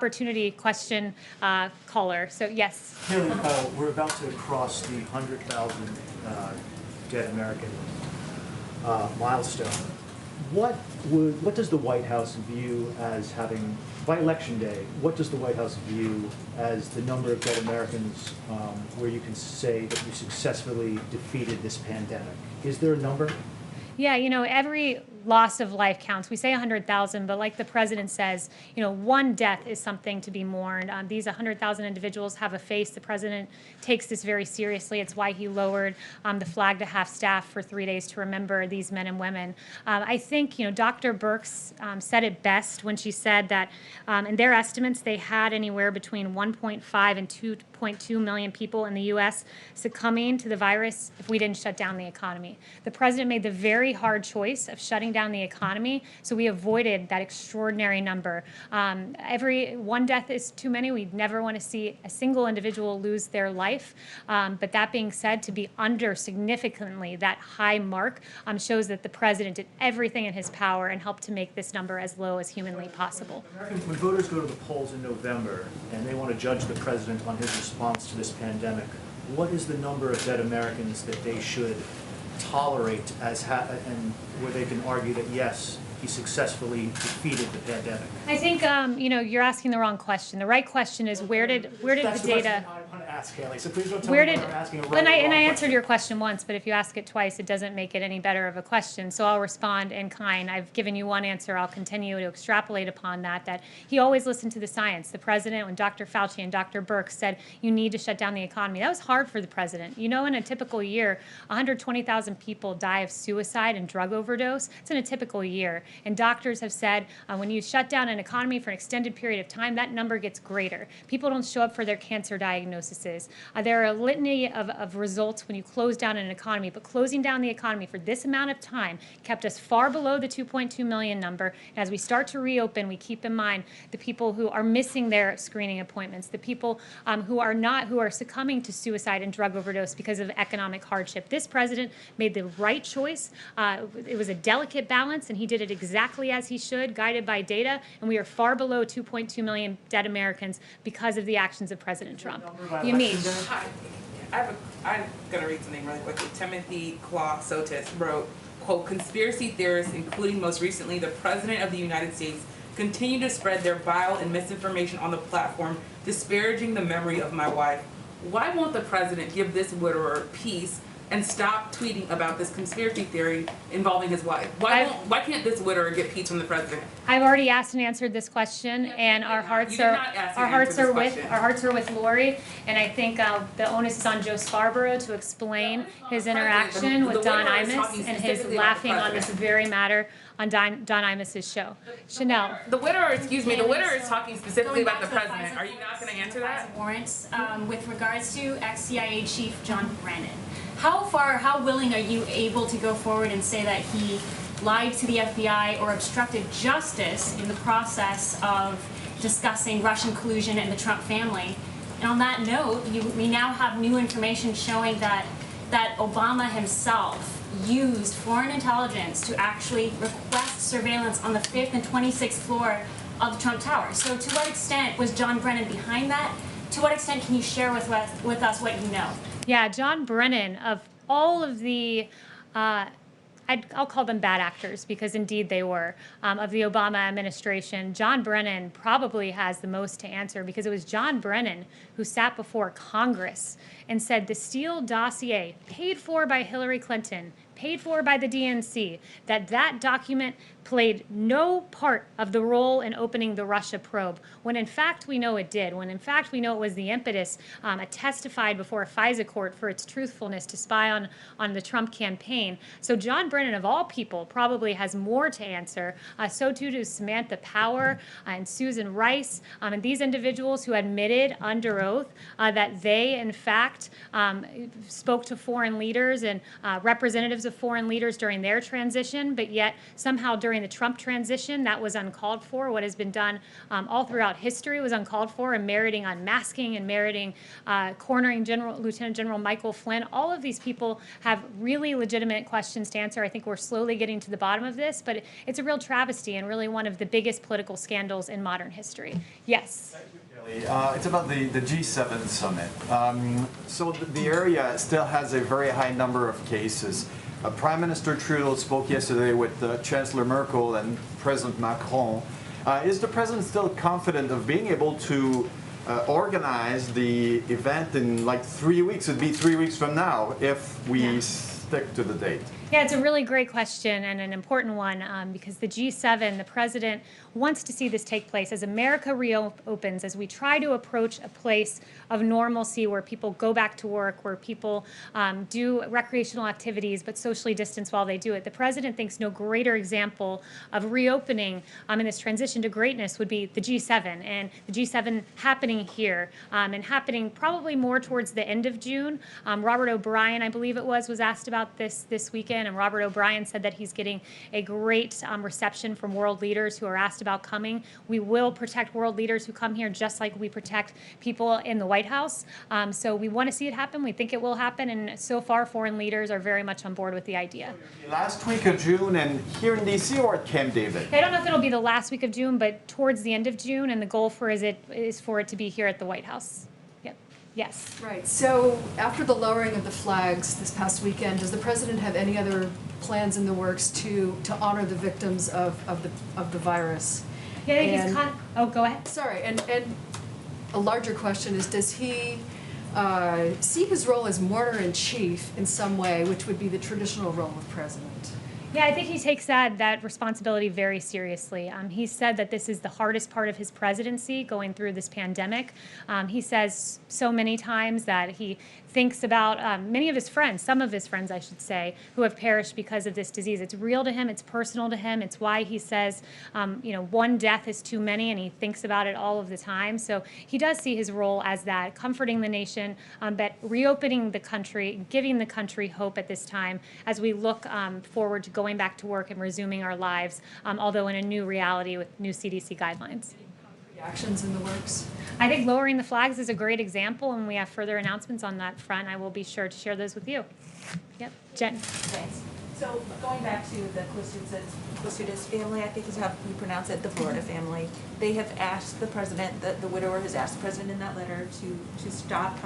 Opportunity question caller. So yes. Kayleigh, we're about to cross the 100,000 dead American milestone. What does the White House view as having, by Election Day, what does the White House view as the number of dead Americans where you can say that you successfully defeated this pandemic? Is there a number? Yeah, every loss of life counts. We say 100,000, but like the president says, one death is something to be mourned. These 100,000 individuals have a face. The president takes this very seriously. It's why he lowered the flag to half-staff for 3 days to remember these men and women. I think, Dr. Birx said it best when she said that in their estimates, they had anywhere between 1.5 and 2.2 million people in the U.S. succumbing to the virus if we didn't shut down the economy. The president made the very hard choice of shutting down the economy, so we avoided that extraordinary number. Every one death is too many. We never want to see a single individual lose their life. But that being said, to be under significantly that high mark shows that the president did everything in his power and helped to make this number as low as humanly possible. When voters go to the polls in November and they want to judge the president on his response to this pandemic, what is the number of dead Americans that they should tolerate and where they can argue that yes, he successfully defeated the pandemic? I think you're asking the wrong question. The right question is where did the data? I want to ask, Kayleigh. So please don't tell me I'm asking a right. And I answered your question once, but if you ask it twice, it doesn't make it any better of a question. So I'll respond in kind. I've given you one answer. I'll continue to extrapolate upon that. That he always listened to the science. The president, when Dr. Fauci and Dr. Birx said you need to shut down the economy, that was hard for the president. In a typical year, 120,000 people die of suicide and drug overdose. It's in a typical year. And doctors have said when you shut down an economy for an extended period of time, that number gets greater. People don't show up for their cancer diagnoses. There are a litany of results when you close down an economy, but closing down the economy for this amount of time kept us far below the 2.2 million number. And as we start to reopen, we keep in mind the people who are missing their screening appointments, the people who are succumbing to suicide and drug overdose because of economic hardship. This president made the right choice. It was a delicate balance, and he did it exactly as he should, guided by data, and we are far below 2.2 million dead Americans because of the actions of President Trump. You mean? I'm going to read something really quickly. Timothy Claw Sotis wrote, quote, "Conspiracy theorists, including most recently the President of the United States, continue to spread their vile and misinformation on the platform, disparaging the memory of my wife. Why won't the President give this widower peace and stop tweeting about this conspiracy theory involving his wife? Why can't this widower get peace from the president?" I've already asked and answered this question, and our hearts are with Lori, and I think the onus is on Joe Scarborough to explain his interaction with Don Imus and his laughing on this very matter on Don Imus's show. Chanel. The widower is talking specifically about the president. Are you not going to answer that? Warrants with regards to ex-CIA Chief John Brennan. How willing are you able to go forward and say that he lied to the FBI or obstructed justice in the process of discussing Russian collusion and the Trump family? And on that note, we now have new information showing that Obama himself used foreign intelligence to actually request surveillance on the 5th and 26th floor of the Trump Tower. So to what extent was John Brennan behind that? To what extent can you share with us what you know? Yeah, John Brennan, of all of the, I'll call them bad actors because indeed they were, of the Obama administration, John Brennan probably has the most to answer because it was John Brennan who sat before Congress and said the Steele dossier, paid for by Hillary Clinton, paid for by the DNC, that document played no part of the role in opening the Russia probe, when in fact we know it did, when in fact we know it was the impetus testified before a FISA court for its truthfulness to spy on the Trump campaign. So John Brennan, of all people, probably has more to answer. So too does Samantha Power and Susan Rice, and these individuals who admitted under oath that they, in fact, spoke to foreign leaders and representatives of of foreign leaders during their transition, but yet somehow during the Trump transition, that was uncalled for. What has been done all throughout history was uncalled for, and meriting unmasking and meriting cornering Lieutenant General Michael Flynn. All of these people have really legitimate questions to answer. I think we're slowly getting to the bottom of this, but it's a real travesty and really one of the biggest political scandals in modern history. Yes. It's about the G7 summit. So the area still has a very high number of cases. Prime Minister Trudeau spoke yesterday with Chancellor Merkel and President Macron. Is the president still confident of being able to organize the event in like 3 weeks? It'd be 3 weeks from now if we stick to the date. Yeah, it's a really great question and an important one because the G7, the president wants to see this take place as America reopens, as we try to approach a place of normalcy where people go back to work, where people do recreational activities but socially distance while they do it. The president thinks no greater example of reopening in this transition to greatness would be the G7, and the G7 happening here and happening probably more towards the end of June. Robert O'Brien, I believe it was asked about this weekend. And Robert O'Brien said that he's getting a great reception from world leaders who are asked about coming. We will protect world leaders who come here just like we protect people in the White House. So we want to see it happen. We think it will happen. And so far, foreign leaders are very much on board with the idea. Last week of June and here in D.C. or at Camp David? I don't know if it'll be the last week of June, but towards the end of June. And the goal is for it to be here at the White House. Yep. Yes. Right. So after the lowering of the flags this past weekend, does the president have any other plans in the works to honor the victims of the virus? Yeah, I think And- oh, go ahead. Sorry, and a larger question is, does he see his role as mourner-in-chief in some way, which would be the traditional role of president? Yeah, I think he takes that responsibility very seriously. He said that this is the hardest part of his presidency, going through this pandemic. He says so many times that he thinks about many of his friends, some of his friends, I should say, who have perished because of this disease. It's real to him. It's personal to him. It's why he says, one death is too many, and he thinks about it all of the time. So he does see his role as that, comforting the nation, but reopening the country, giving the country hope at this time as we look forward to going back to work and resuming our lives, although in a new reality with new CDC guidelines. Actions in the works? I think lowering the flags is a great example, and we have further announcements on that front. I will be sure to share those with you. Yep, Jen. Thanks. So going back to the Clostudes family, I think is how you pronounce it, the Florida family, they have asked the president, the widower has asked the president in that letter to stop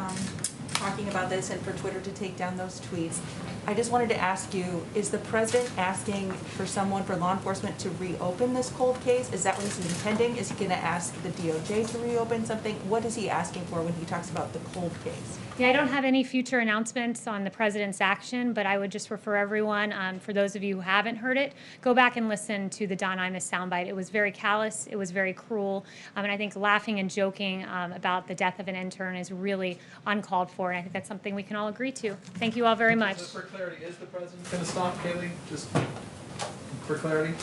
talking about this and for Twitter to take down those tweets. I just wanted to ask you, is the president asking for someone, for law enforcement, to reopen this cold case? Is that what he's intending? Is he going to ask the DOJ to reopen something? What is he asking for when he talks about the cold case? Yeah, I don't have any future announcements on the president's action, but I would just refer everyone, for those of you who haven't heard it, go back and listen to the Don Imus soundbite. It was very callous, it was very cruel, and I think laughing and joking about the death of an intern is really uncalled for, and I think that's something we can all agree to. Thank you all very much. Just for clarity, is the president going to stop, Kayleigh? Just for clarity?